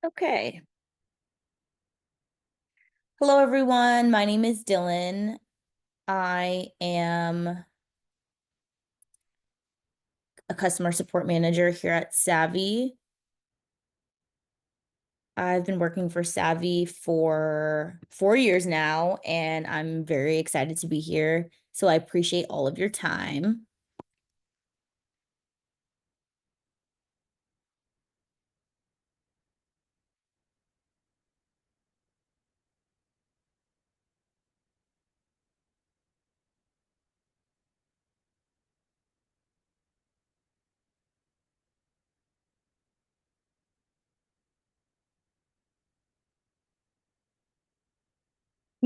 Okay. Hello, everyone. My name is Dylan. I am a customer support manager here at Savi. I've been working for Savi for 4 years now, and I'm very excited to be here. So I appreciate all of your time.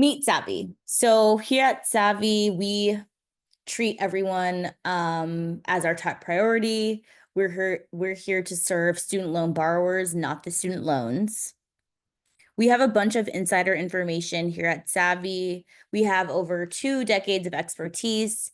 Meet Savi. So here at Savi, we treat everyone as our top priority. We're here to serve student loan borrowers, not the student loans. We have a bunch of insider information here at Savi. We have over 2 decades of expertise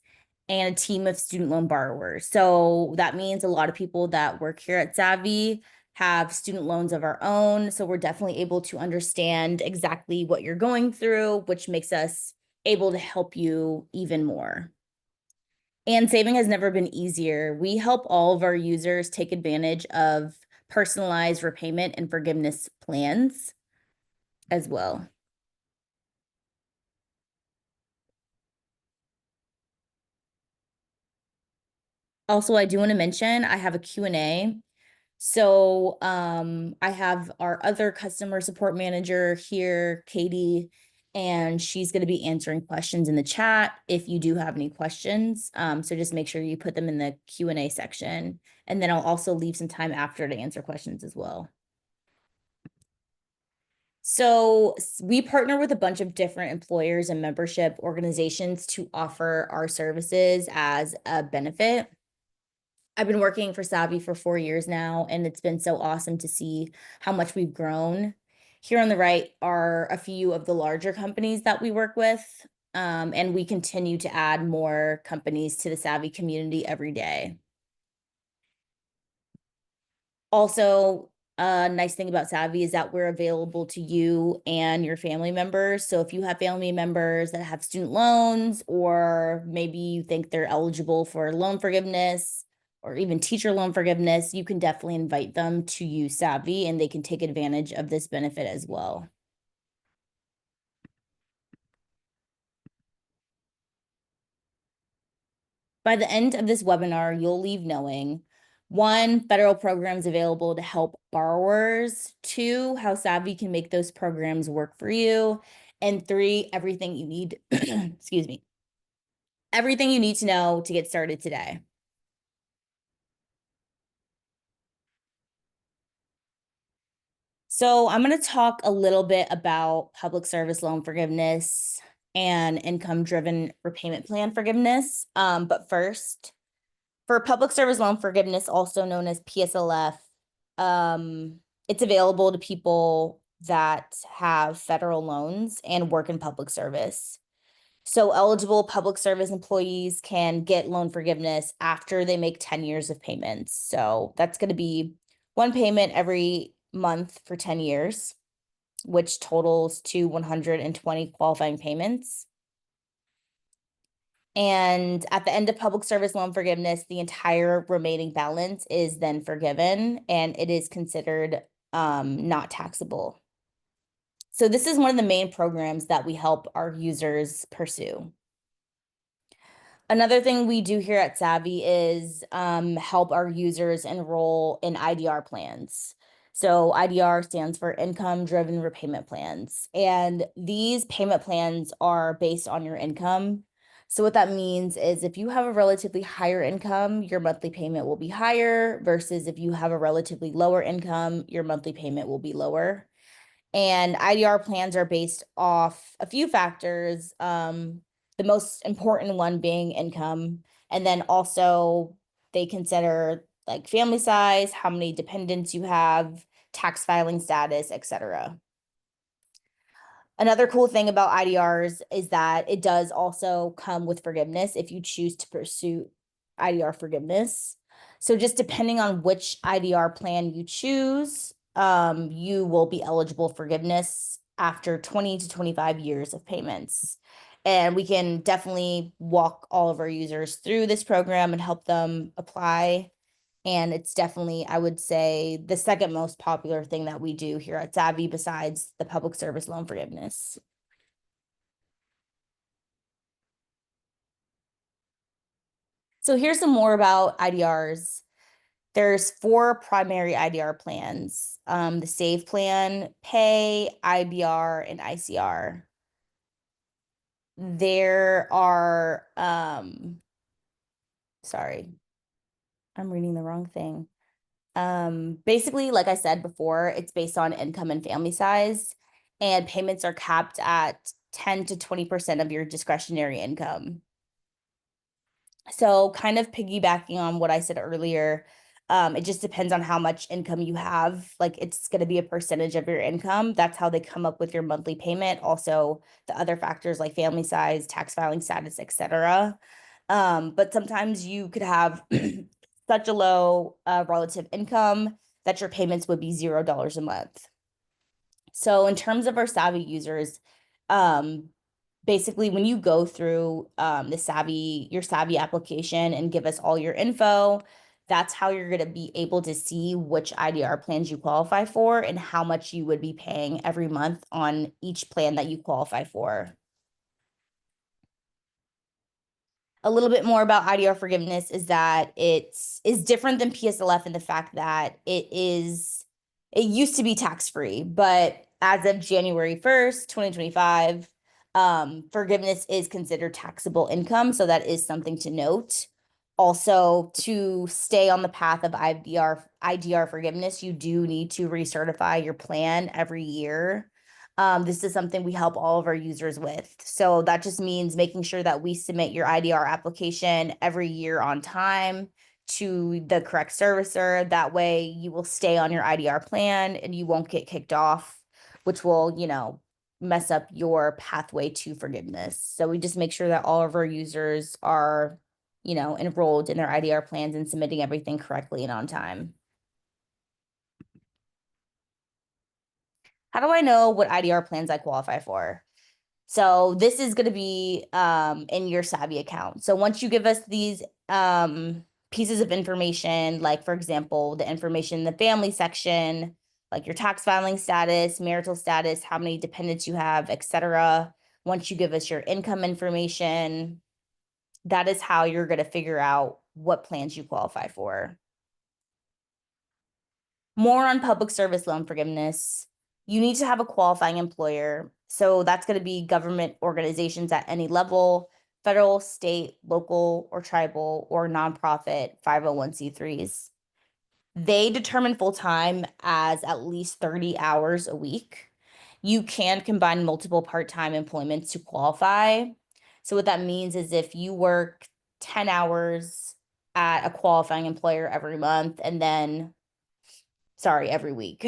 and a team of student loan borrowers. So that means a lot of people that work here at Savi have student loans of our own. So we're definitely able to understand exactly what you're going through, which makes us able to help you even more. And saving has never been easier. We help all of our users take advantage of personalized repayment and forgiveness plans as well. Also, I do want to mention I have a Q&A. So I have our other customer support manager here, Katie, and she's going to be answering questions in the chat if you do have any questions. So just make sure you put them in the Q&A section. And then I'll also leave some time after to answer questions as well. So we partner with a bunch of different employers and membership organizations to offer our services as a benefit. I've been working for Savi for 4 years now, and it's been so awesome to see how much we've grown. Here on the right are a few of the larger companies that we work with, and we continue to add more companies to the Savi community every day. Also, a nice thing about Savi is that we're available to you and your family members. So if you have family members that have student loans, or maybe you think they're eligible for loan forgiveness or even teacher loan forgiveness, you can definitely invite them to use Savi and they can take advantage of this benefit as well. By the end of this webinar, you'll leave knowing: one, federal programs available to help borrowers; two, how Savi can make those programs work for you; and three, everything you need, excuse me, everything you need to know to get started today. So I'm going to talk a little bit about public service loan forgiveness and income-driven repayment plan forgiveness. But first, for public service loan forgiveness, also known as PSLF, it's available to people that have federal loans and work in public service. So eligible public service employees can get loan forgiveness after they make 10 years of payments. So that's going to be one payment every month for 10 years, which totals to 120 qualifying payments. And at the end of public service loan forgiveness, the entire remaining balance is then forgiven, and it is considered not taxable. So this is one of the main programs that we help our users pursue. Another thing we do here at Savi is help our users enroll in IDR plans. So IDR stands for Income-Driven Repayment Plans. And these payment plans are based on your income. So what that means is if you have a relatively higher income, your monthly payment will be higher, versus if you have a relatively lower income, your monthly payment will be lower. And IDR plans are based off a few factors, the most important one being income. And then also they consider like family size, how many dependents you have, tax filing status, etc. Another cool thing about IDRs is that it does also come with forgiveness if you choose to pursue IDR forgiveness. So just depending on which IDR plan you choose, you will be eligible for forgiveness after 20 to 25 years of payments. And we can definitely walk all of our users through this program and help them apply. And it's definitely, I would say, the second most popular thing that we do here at Savi besides the public service loan forgiveness. So here's some more about IDRs. There's 4 primary IDR plans, the SAVE plan, Pay, IBR, and ICR. There are, sorry, I'm reading the wrong thing. Basically, like I said before, it's based on income and family size, and payments are capped at 10 to 20% of your discretionary income. So kind of piggybacking on what I said earlier, it just depends on how much income you have. Like it's going to be a percentage of your income. That's how they come up with your monthly payment. Also, the other factors like family size, tax filing status, etc. But sometimes you could have such a low relative income that your payments would be $0 a month. So in terms of our Savi users, um, basically when you go through your Savi application and give us all your info, that's how you're going to be able to see which IDR plans you qualify for and how much you would be paying every month on each plan that you qualify for. A little bit more about IDR forgiveness is that it is different than PSLF in the fact that it used to be tax-free, but as of January 1st, 2025, forgiveness is considered taxable income. So that is something to note. Also, to stay on the path of IDR forgiveness, you do need to recertify your plan every year. This is something we help all of our users with. So that just means making sure that we submit your IDR application every year on time to the correct servicer. That way you will stay on your IDR plan and you won't get kicked off, which will, mess up your pathway to forgiveness. So we just make sure that all of our users are, enrolled in their IDR plans and submitting everything correctly and on time. How do I know what IDR plans I qualify for? So this is going to be in your Savi account. So once you give us these pieces of information, like for example, the information in the family section, like your tax filing status, marital status, how many dependents you have, etc. Once you give us your income information, that is how you're going to figure out what plans you qualify for. More on public service loan forgiveness. You need to have a qualifying employer. So that's going to be government organizations at any level, federal, state, local, or tribal, or nonprofit 501c3s. They determine full-time as at least 30 hours a week. You can combine multiple part-time employments to qualify. So what that means is if you work 10 hours at a qualifying employer every month and then every week.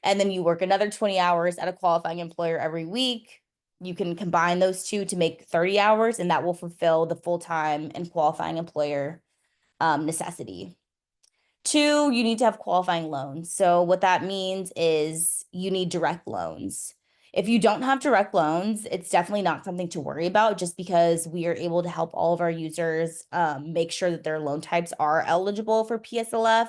And then you work another 20 hours at a qualifying employer every week. You can combine those two to make 30 hours, and that will fulfill the full-time and qualifying employer necessity. 2, you need to have qualifying loans. So what that means is you need direct loans. If you don't have direct loans, it's definitely not something to worry about just because we are able to help all of our users make sure that their loan types are eligible for PSLF.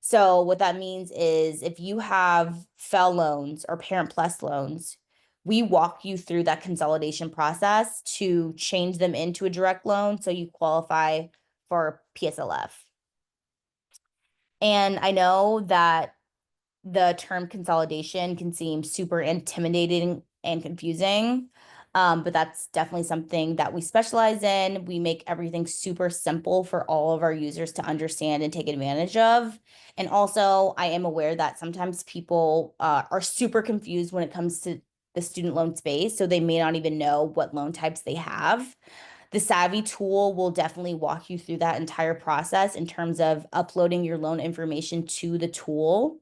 So what that means is if you have FFEL loans or Parent Plus loans, we walk you through that consolidation process to change them into a direct loan so you qualify for PSLF. And I know that the term consolidation can seem super intimidating and confusing, but that's definitely something that we specialize in. We make everything super simple for all of our users to understand and take advantage of. And also, I am aware that sometimes people are super confused when it comes to the student loan space, so they may not even know what loan types they have. The Savi tool will definitely walk you through that entire process in terms of uploading your loan information to the tool.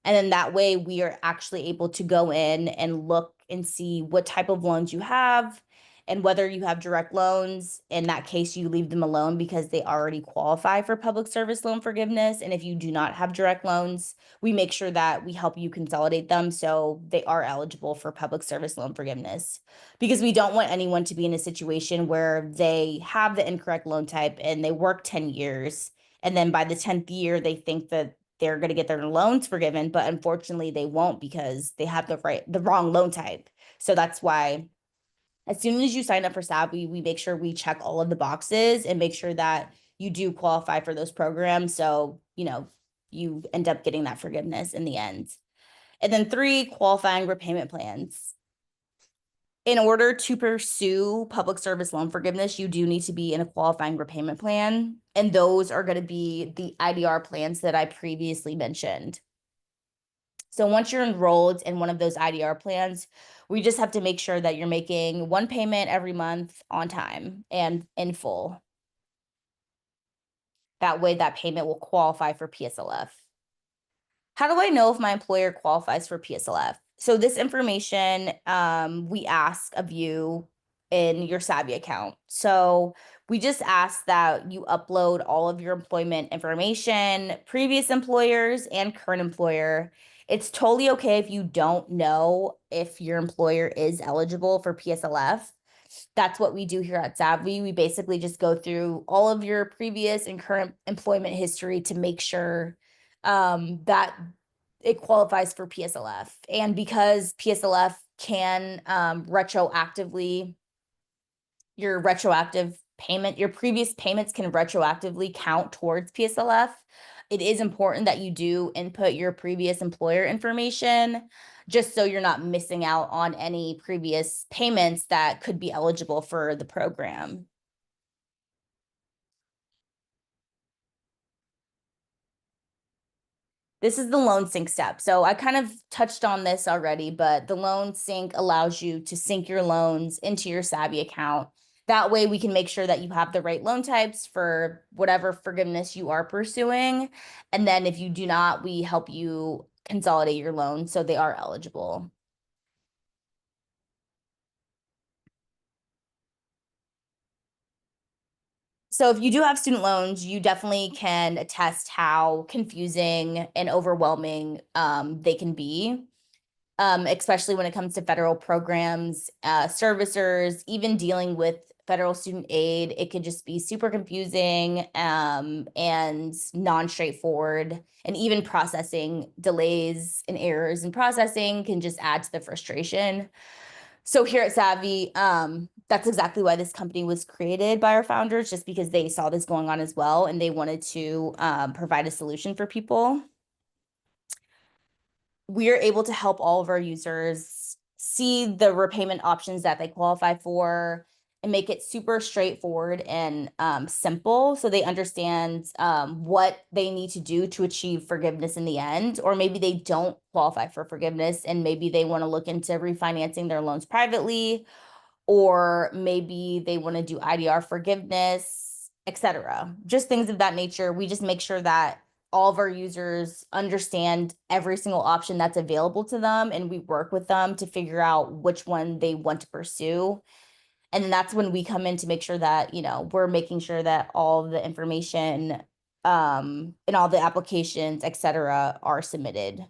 And then that way we are actually able to go in and look and see what type of loans you have And whether you have direct loans, in that case, you leave them alone because they already qualify for public service loan forgiveness. And if you do not have direct loans, we make sure that we help you consolidate them so they are eligible for public service loan forgiveness. Because we don't want anyone to be in a situation where they have the incorrect loan type and they work 10 years. And then by the 10th year, they think that they're going to get their loans forgiven, but unfortunately they won't because they have the wrong loan type. So that's why as soon as you sign up for Savi, we make sure we check all of the boxes and make sure that you do qualify for those programs. So, you end up getting that forgiveness in the end. And then 3, qualifying repayment plans. In order to pursue public service loan forgiveness, you do need to be in a qualifying repayment plan. And those are going to be the IDR plans that I previously mentioned. So once you're enrolled in one of those IDR plans, we just have to make sure that you're making one payment every month on time and in full. That way that payment will qualify for PSLF. How do I know if my employer qualifies for PSLF? So this information we ask of you in your Savi account. So we just ask that you upload all of your employment information, previous employers and current employer. It's totally okay if you don't know if your employer is eligible for PSLF. That's what we do here at Savi. We basically just go through all of your previous and current employment history to make sure that it qualifies for PSLF. And because PSLF can retroactively, your retroactive payment, your previous payments can retroactively count towards PSLF, it is important that you do input your previous employer information just so you're not missing out on any previous payments that could be eligible for the program. This is the loan sync step. So I kind of touched on this already, but the loan sync allows you to sync your loans into your Savi account. That way we can make sure that you have the right loan types for whatever forgiveness you are pursuing. And then if you do not, we help you consolidate your loans so they are eligible. So if you do have student loans, you definitely can attest how confusing and overwhelming they can be. Especially when it comes to federal programs, servicers, even dealing with federal student aid, it could just be super confusing and non-straightforward. And even processing delays and errors in processing can just add to the frustration. So here at Savi, that's exactly why this company was created by our founders, just because they saw this going on as well, and they wanted to provide a solution for people. We are able to help all of our users see the repayment options that they qualify for and make it super straightforward and simple so they understand what they need to do to achieve forgiveness in the end. Or maybe they don't qualify for forgiveness and maybe they want to look into refinancing their loans privately, or maybe they want to do IDR forgiveness, etc. Just things of that nature. We just make sure that all of our users understand every single option that's available to them, and we work with them to figure out which one they want to pursue. And then that's when we come in to make sure that, we're making sure that all the information and all the applications, etc., are submitted.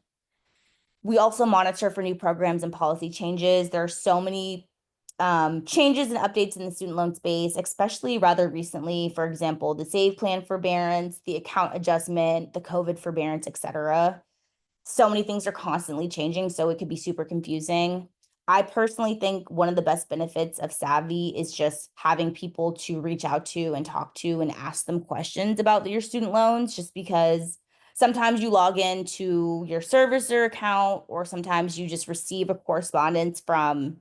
We also monitor for new programs and policy changes. There are so many changes and updates in the student loan space, especially rather recently. For example, the SAVE plan forbearance, the account adjustment, the COVID forbearance, etc. So many things are constantly changing, so it could be super confusing. I personally think one of the best benefits of Savi is just having people to reach out to and talk to and ask them questions about your student loans, just because sometimes you log into your servicer account or sometimes you just receive a correspondence from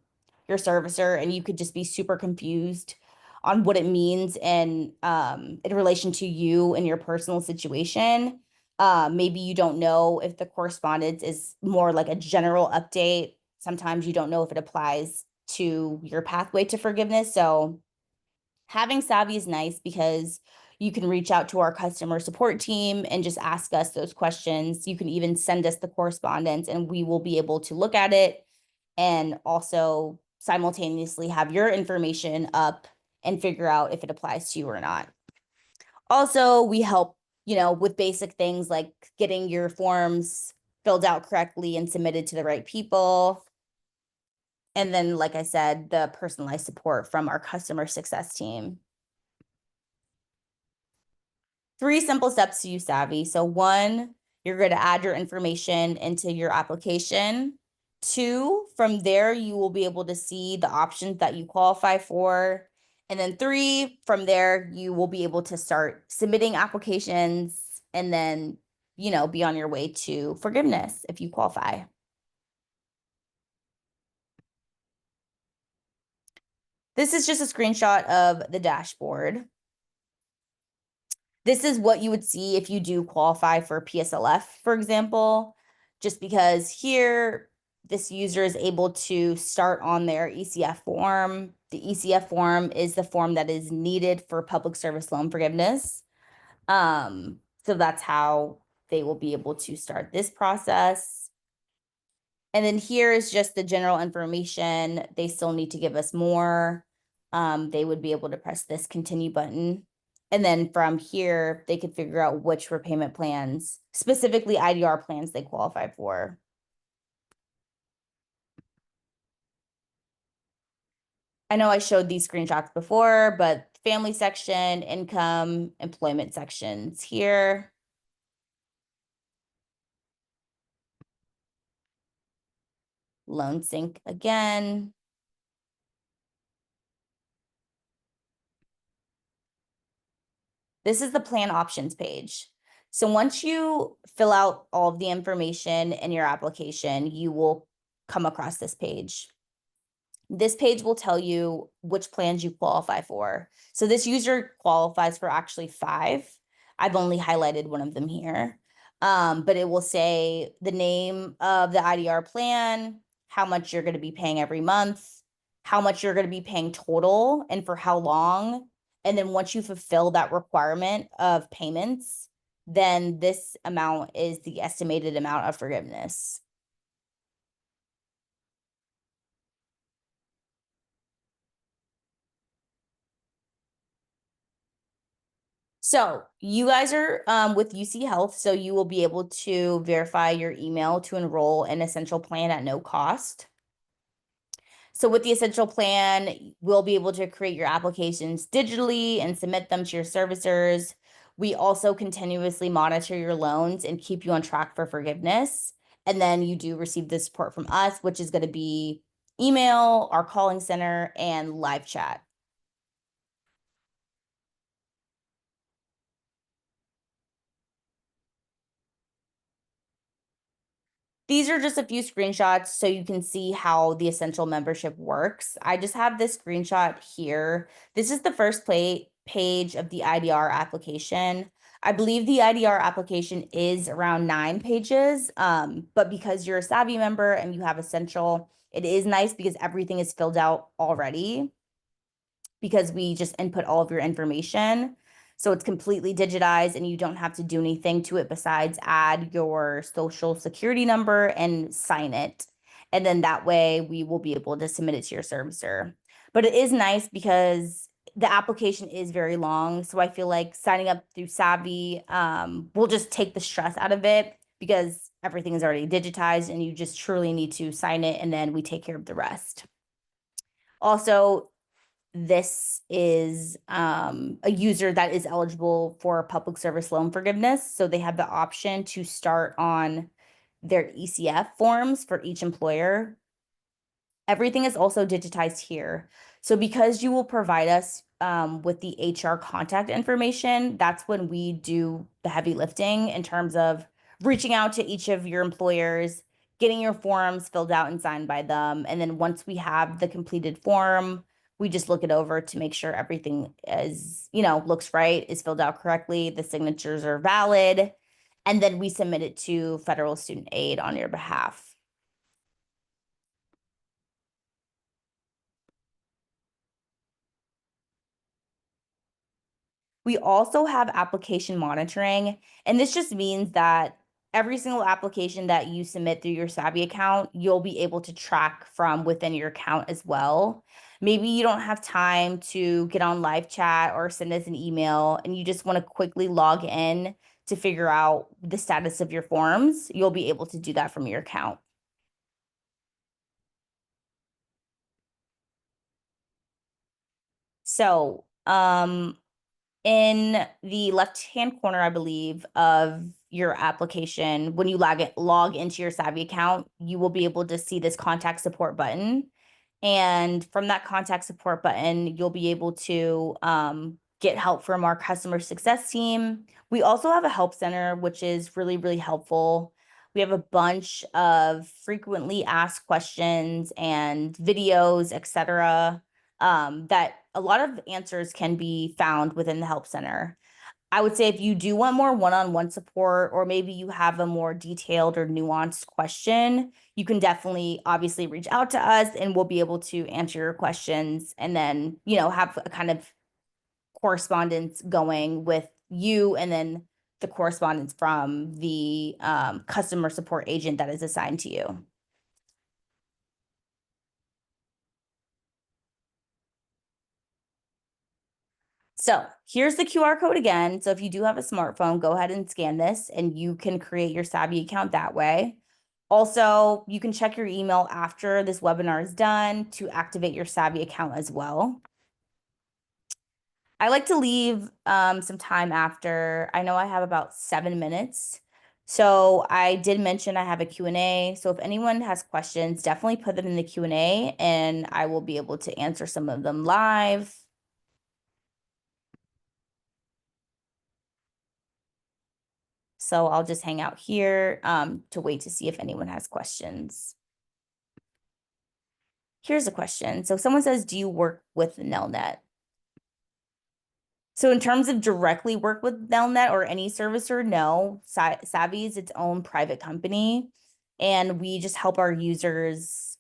your servicer and you could just be super confused on what it means and in relation to you and your personal situation. Maybe you don't know if the correspondence is more like a general update. Sometimes you don't know if it applies to your pathway to forgiveness. So having Savi is nice because you can reach out to our customer support team and just ask us those questions. You can even send us the correspondence and we will be able to look at it and also simultaneously have your information up and figure out if it applies to you or not. Also, we help, with basic things like getting your forms filled out correctly and submitted to the right people. And then, like I said, the personalized support from our customer success team. 3 simple steps to use Savi. So 1, you're going to add your information into your application. 2, from there, you will be able to see the options that you qualify for. And then 3, from there, you will be able to start submitting applications and then, be on your way to forgiveness if you qualify. This is just a screenshot of the dashboard. This is what you would see if you do qualify for PSLF, for example, just because here, this user is able to start on their ECF form. The ECF form is the form that is needed for public service loan forgiveness. So that's how they will be able to start this process. And then here is just the general information. They still need to give us more. They would be able to press this continue button. And then from here, they could figure out which repayment plans, specifically IDR plans, they qualify for. I know I showed these screenshots before, but family section, income, employment sections here. Loan sync again. This is the plan options page. So once you fill out all of the information in your application, you will come across this page. This page will tell you which plans you qualify for. So this user qualifies for actually 5. I've only highlighted one of them here. But it will say the name of the IDR plan, how much you're going to be paying every month, how much you're going to be paying total, and for how long. And then once you fulfill that requirement of payments, then this amount is the estimated amount of forgiveness. So you guys are with UCHealth, so you will be able to verify your email to enroll in Essential Plan at no cost. So with the Essential Plan, we'll be able to create your applications digitally and submit them to your servicers. We also continuously monitor your loans and keep you on track for forgiveness. And then you do receive the support from us, which is going to be email, our calling center, and live chat. These are just a few screenshots so you can see how the Essential membership works. I just have this screenshot here. This is the first page of the IDR application. I believe the IDR application is around 9 pages, but because you're a Savi member and you have Essential, it is nice because everything is filled out already because we just input all of your information. So it's completely digitized and you don't have to do anything to it besides add your social security number and sign it. And then that way we will be able to submit it to your servicer. But it is nice because the application is very long. So I feel like signing up through Savi will just take the stress out of it because everything is already digitized and you just truly need to sign it and then we take care of the rest. Also, this is a user that is eligible for public service loan forgiveness. So they have the option to start on their ECF forms for each employer. Everything is also digitized here. So because you will provide us with the HR contact information, that's when we do the heavy lifting in terms of reaching out to each of your employers, getting your forms filled out and signed by them. And then once we have the completed form, we just look it over to make sure everything is, looks right, is filled out correctly, the signatures are valid, and then we submit it to federal student aid on your behalf. We also have application monitoring, and this just means that every single application that you submit through your Savi account, you'll be able to track from within your account as well. Maybe you don't have time to get on live chat or send us an email and you just want to quickly log in to figure out the status of your forms. You'll be able to do that from your account. So, in the left-hand corner, I believe, of your application, when you log into your Savi account, you will be able to see this contact support button. And from that contact support button, you'll be able to get help from our customer success team. We also have a help center, which is really, really helpful. We have a bunch of frequently asked questions and videos, etc., that a lot of answers can be found within the help center. I would say if you do want more one-on-one support, or maybe you have a more detailed or nuanced question, you can definitely obviously reach out to us and we'll be able to answer your questions and then, have a kind of correspondence going with you and then the correspondence from the customer support agent that is assigned to you. So here's the QR code again. So if you do have a smartphone, go ahead and scan this and you can create your Savi account that way. Also, you can check your email after this webinar is done to activate your Savi account as well. I like to leave some time after. I know I have about 7 minutes. So I did mention I have a Q&A. So if anyone has questions, definitely put them in the Q&A and I will be able to answer some of them live. So I'll just hang out here to wait to see if anyone has questions. Here's a question. So someone says, do you work with Nelnet? So in terms of directly work with Nelnet or any servicer, no. Savi is its own private company, and we just help our users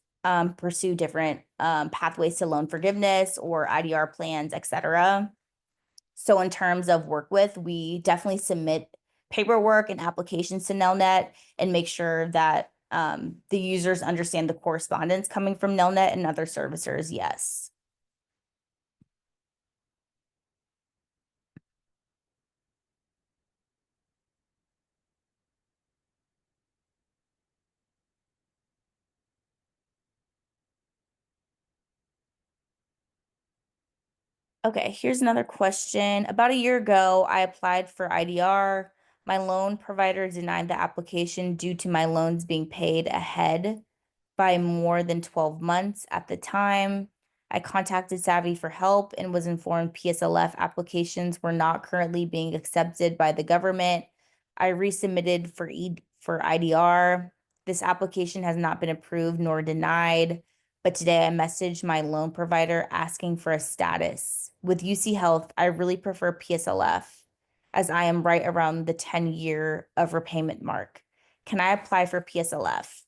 pursue different pathways to loan forgiveness or IDR plans, etc. So in terms of work with, we definitely submit paperwork and applications to Nelnet and make sure that the users understand the correspondence coming from Nelnet and other servicers, yes. Okay, here's another question. About a year ago, I applied for IDR. My loan provider denied the application due to my loans being paid ahead by more than 12 months at the time. I contacted Savi for help and was informed PSLF applications were not currently being accepted by the government. I resubmitted for IDR. This application has not been approved nor denied, but today I messaged my loan provider asking for a status. With UCHealth, I really prefer PSLF as I am right around the 10-year of repayment mark. Can I apply for PSLF?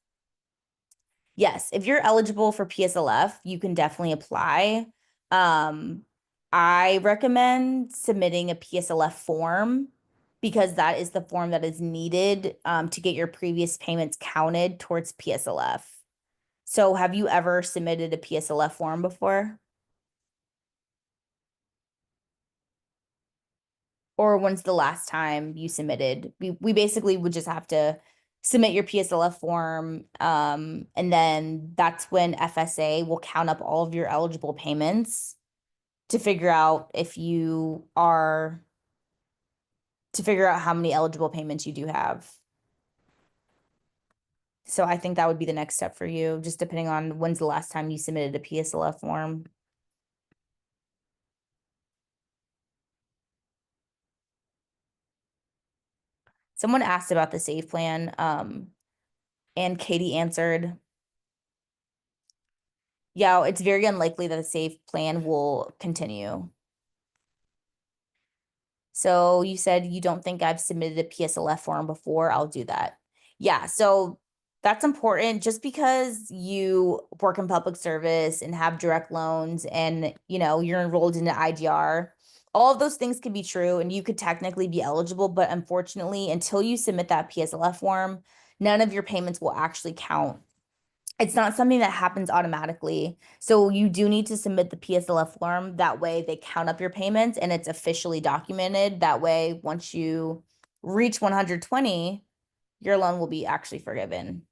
Yes, if you're eligible for PSLF, you can definitely apply. I recommend submitting a PSLF form because that is the form that is needed to get your previous payments counted towards PSLF. So have you ever submitted a PSLF form before? Or when's the last time you submitted? We basically would just have to submit your PSLF form, and then that's when FSA will count up all of your eligible payments to figure out how many eligible payments you do have. So I think that would be the next step for you, just depending on when's the last time you submitted a PSLF form. Someone asked about the SAVE plan, and Katie answered, yeah, it's very unlikely that the SAVE plan will continue. So you said you don't think I've submitted a PSLF form before. I'll do that. Yeah, so that's important. Just because you work in public service and have direct loans and you're enrolled in an IDR, all of those things could be true and you could technically be eligible, but unfortunately, until you submit that PSLF form, none of your payments will actually count. It's not something that happens automatically. So you do need to submit the PSLF form. That way they count up your payments and it's officially documented. That way, once you reach 120, your loan will be actually forgiven.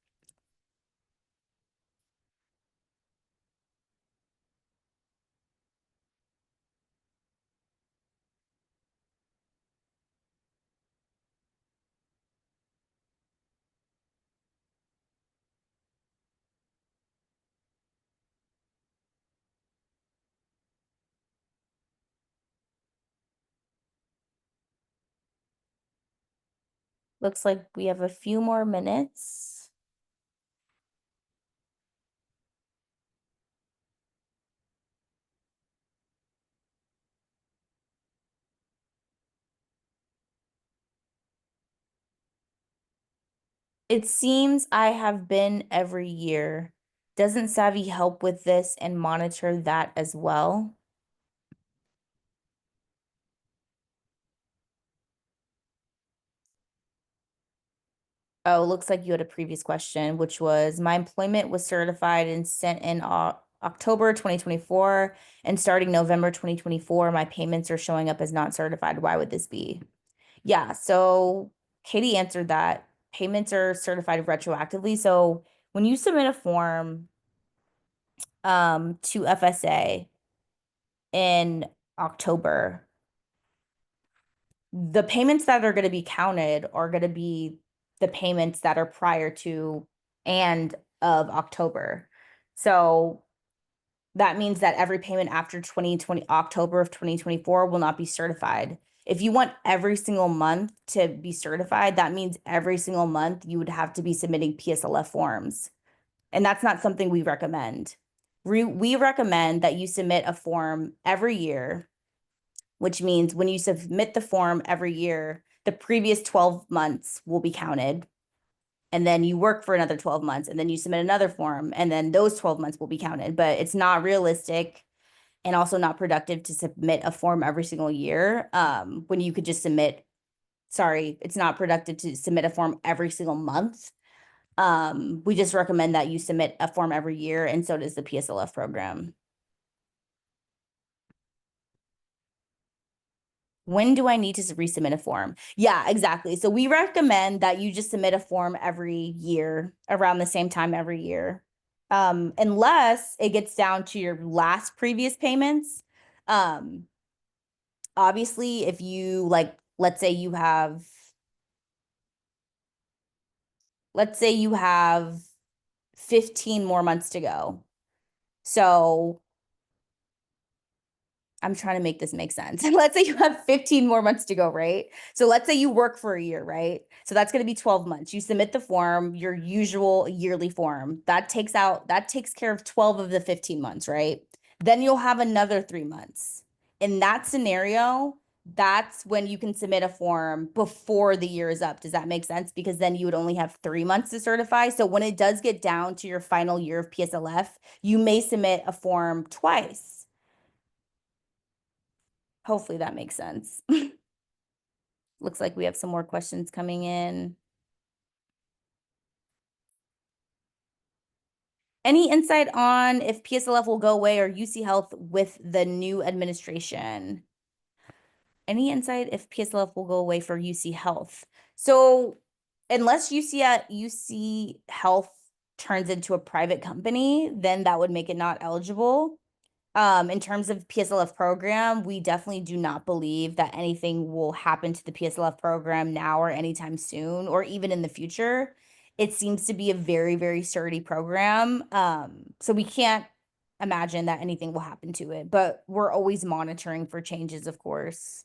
Looks like we have a few more minutes. It seems I have been every year. Doesn't Savi help with this and monitor that as well? Oh, looks like you had a previous question, which was my employment was certified and sent in October 2024, and starting November 2024, my payments are showing up as not certified. Why would this be? Yeah, so Katie answered that. Payments are certified retroactively. So when you submit a form to FSA in October, the payments that are going to be counted are going to be the payments that are prior to and of October. So that means that every payment after 2020, October of 2024 will not be certified. If you want every single month to be certified, that means every single month you would have to be submitting PSLF forms. And that's not something we recommend. We recommend that you submit a form every year, which means when you submit the form every year, the previous 12 months will be counted. And then you work for another 12 months and then you submit another form and then those 12 months will be counted. But it's not realistic and also not productive to submit a form every single year when you could just it's not productive to submit a form every single month. We just recommend that you submit a form every year, and so does the PSLF program. When do I need to resubmit a form? Yeah, exactly. So we recommend that you just submit a form every year, around the same time every year. Unless it gets down to your last previous payments. Obviously, if you let's say you have 15 more months to go. So I'm trying to make this make sense. Let's say you have 15 more months to go, right? So let's say you work for a year, right? So that's going to be 12 months. You submit the form, your usual yearly form. That takes care of 12 of the 15 months, right? Then you'll have another 3 months. In that scenario, that's when you can submit a form before the year is up. Does that make sense? Because then you would only have 3 months to certify. So when it does get down to your final year of PSLF, you may submit a form twice. Hopefully that makes sense. Looks like we have some more questions coming in. Any insight on if PSLF will go away or UCHealth with the new administration? Any insight if PSLF will go away for UCHealth? So unless UC Health turns into a private company, then that would make it not eligible. In terms of PSLF program, we definitely do not believe that anything will happen to the PSLF program now or anytime soon, or even in the future. It seems to be a very, very sturdy program. So we can't imagine that anything will happen to it, but we're always monitoring for changes, of course.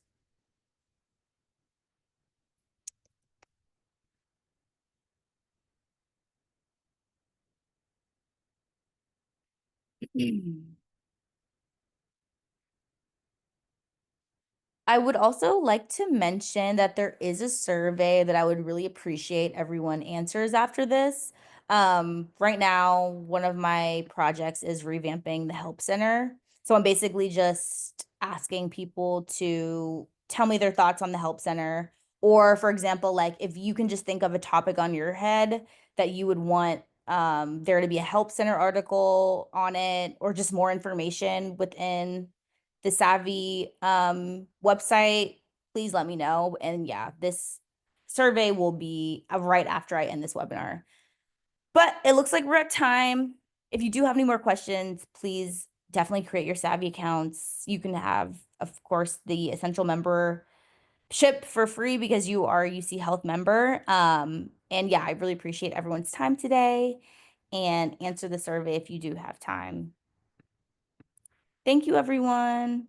I would also like to mention that there is a survey that I would really appreciate everyone answers after this. Right now, one of my projects is revamping the help center. So I'm basically just asking people to tell me their thoughts on the help center. Or for example, like if you can just think of a topic on your head that you would want there to be a help center article on it, or just more information within the Savi website, please let me know. And yeah, this survey will be right after I end this webinar. But it looks like we're at time. If you do have any more questions, please definitely create your Savi accounts. You can have, of course, the essential membership for free because you are a UC Health member. And yeah, I really appreciate everyone's time today, and answer the survey if you do have time. Thank you, everyone.